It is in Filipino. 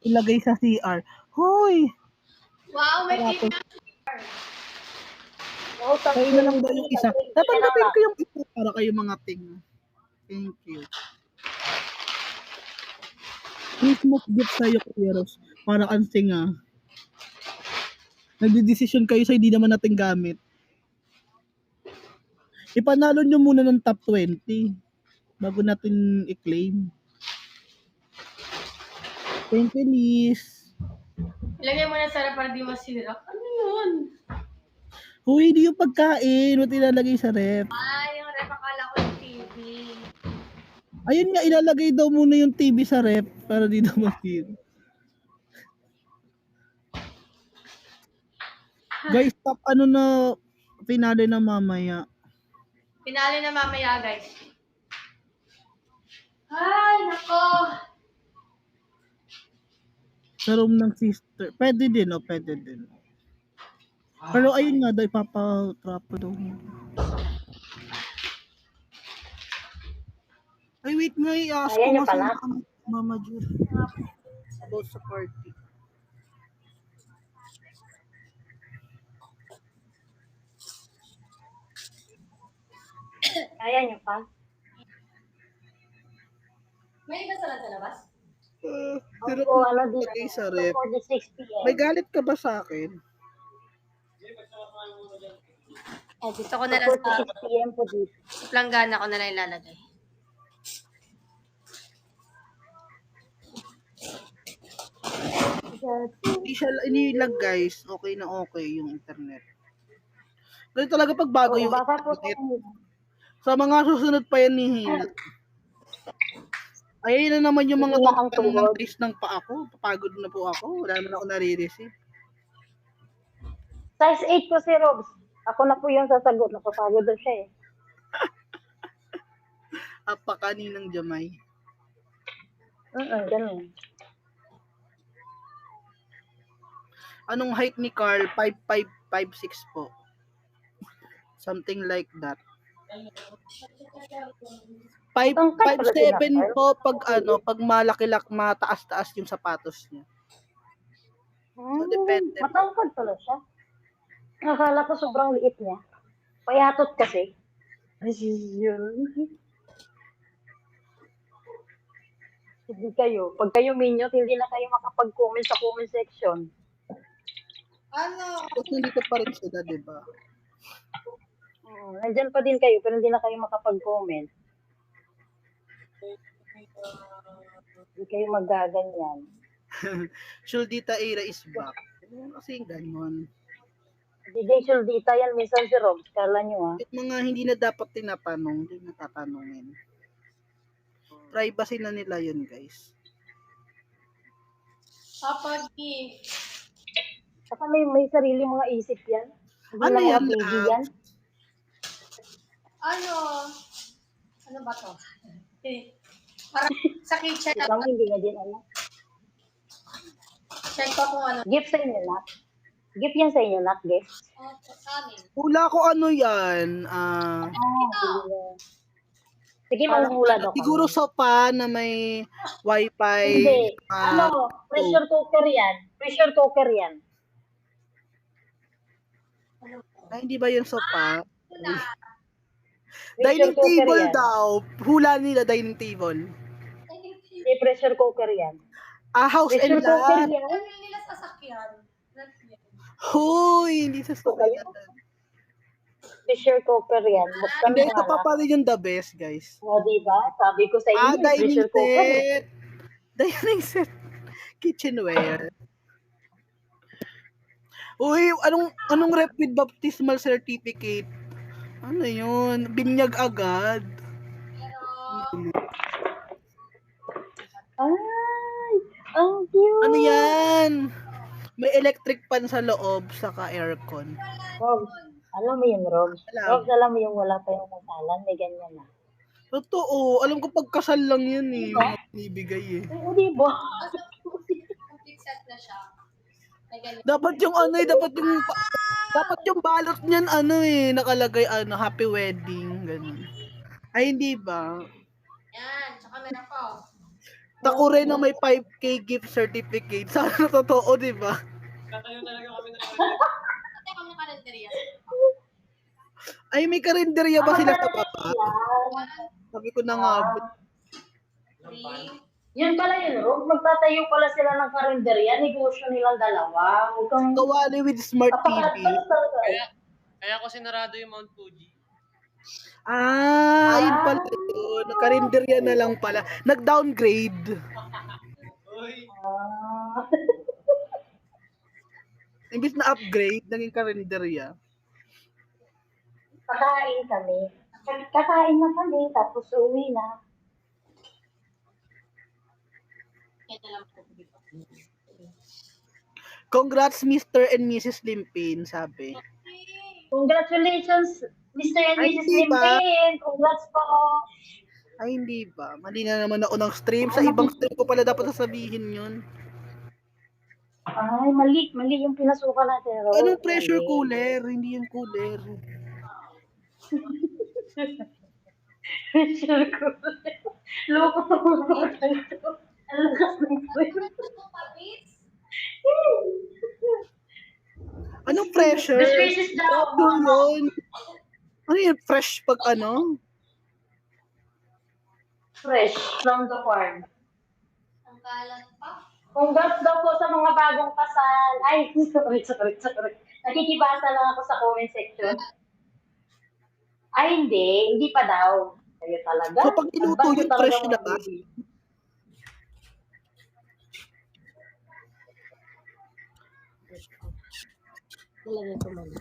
ilagay sa CR. Hoy! Wow, may Tapos, Oh, kayo na lang ba yung isa? Tatanggapin ko yung isa para kayo mga ting. Thank you. Christmas gift sa'yo, Kuya Ros. Para kang singa. Nagdidesisyon kayo sa hindi naman natin gamit. Ipanalo nyo muna ng top 20 bago natin i-claim. Thank you, Liz. Ilagay mo na sarap para di masira. Ano yun? Huy, hindi yung pagkain. Ba't ilalagay sa ref? Yung rep, akala ko yung TV. Ayun nga, ilalagay daw muna yung TV sa ref para di daw masira. Guys, top ano na finale na mamaya. Pinali na mamaya, guys. Ay, nako. Sa room ng sister. Pwede din, pwede din. Pero ayun nga daw, ipapatrap daw. Ay, wait nga, i-ask ko Ayan nga yung pala. sa Mama Jud. About sa party. Ayan yung pa. May iba sa labas? Pero Opo, ano din. lagay sa ref. 46 p.m. May galit ka ba sa akin? Dito ko na lang sa 46 p.m. po dito. planggana ko na lang ilalagay. Hindi siya inilag, guys. Okay na okay yung internet. Ganun talaga pag bago yung baka po internet. Sa mga susunod pa yan ni Hina. Ayun na naman yung mga tanong ng trace ng pa ako. Papagod na po ako. Wala naman ako nare-receive. Size 8 po si Robs. Ako na po yung sasagot. Napapagod na siya eh. Apakaninang Jamay. Ganun. Anong height ni Carl? 5'5", 5'6" po. Something like that. 5'7" po pag malaki-lak, mataas-taas yung sapatos niya. So, depende. Matangkad pala siya. Nakala ko sobrang liit niya. Payatot kasi. Hindi kayo. Pag kayo minute, hindi na kayo makapag-comment sa comment section. Ano? Kasi nandito pa rin sila, diba? Nandyan pa din kayo, pero hindi na kayo makapag-comment. Hindi kayo magaganyan. Shuldita Era is back. Kasi ganon. DJ Shuldita yan, minsan si Robs. Kala nyo At mga hindi na dapat tinatanong, hindi na tatanungin. Privacy na nila yun, guys. Kapag gift. Saka may sarili mga isip yan. Hindi Ano na mga yan, baby yan. Ano ba to? Parang sa kitchen. Ikaw mo hindi na din alam. Check ko kung ano. Gift sa inyo, Nak. Gift yan sa inyo, Nak, gift. Sa amin. Hula ko ano yan. Sige, manghula daw. Siguro sopa na may wifi. Hindi. Pressure cooker yan. Pressure cooker yan. Hindi ba yung sopa? Pressure Dining cooker table yan. daw. Hula nila, dining table. Hindi, pressure cooker yan. House Pressure and cooker lot. yan. Ano nila sasakyan? Hoy, hindi sa sasakyan. Pressure cooker yan. Buksan Hindi, mo ito pa pa rin yung the best, guys. diba? Sabi ko sa inyo, Dining pressure cooker. set. Dining set. Kitchenware. Uy, anong rep with baptismal certificate? Ano yun? Binyag agad. Ay, ang cute. Ano yan? May electric fan sa loob, saka aircon. Robs, alam mo yun, Robs? Robs, alam mo yung wala pa yung kasalan, may ganyan na. Totoo. Alam ko pagkasal lang yun eh. Mga binibigay eh. Di ba? Complete set na siya. Dapat yung dapat yung balot niyan nakalagay happy wedding, ganun. Ay, hindi ba? Yan, tsaka meron pa. Takure na may 5K gift certificate. Sana totoo, di ba? Tatayo talaga kami ng Ate, kami na karinderya. Ay, may karinderya ba sila sa talaga baba? yan. Sabi ko na nga, Yun pala yun, Rob. Magtatayo pala sila ng karinderya. Negosyo nilang dalawa. Huwag kang... kawali with Smart TV. Kaya ako sinarado yung Mount Fuji. Yun pala yun. Karinderya na lang pala. Nag-downgrade. Uy, Ah. Imbis na upgrade, naging karinderya. Kakain kami. Kakain na kami, tapos uwi na. Kaya na lang po dito. Congrats, Mr. and Mrs. Limpin, sabi. Congratulations, Mr. and Ay, Mrs. di ba? Limpin. Congrats po. Ay, hindi ba? Mali na naman ako ng stream. Sa ibang stream ko pala dapat sasabihin yun. Ay, mali. Mali yung pinasukan natin, Rob. Anong pressure Mali. cooler? Hindi yung cooler. Pressure cooler. Loko pa mo ito. Ang lakas ng kwento. Anong pressure? The space is down. Ano yun? Ano yun? Fresh pag ano? Fresh from the farm. Ang kalat pa. Congrats daw po sa mga bagong kasal. Ay, sorry. Nakikibasa lang ako sa comment section. Ay, hindi pa daw. Kayo talaga. So, pag iluto Advance yung talaga fresh mga na ba? baby. Nilagay ko mali.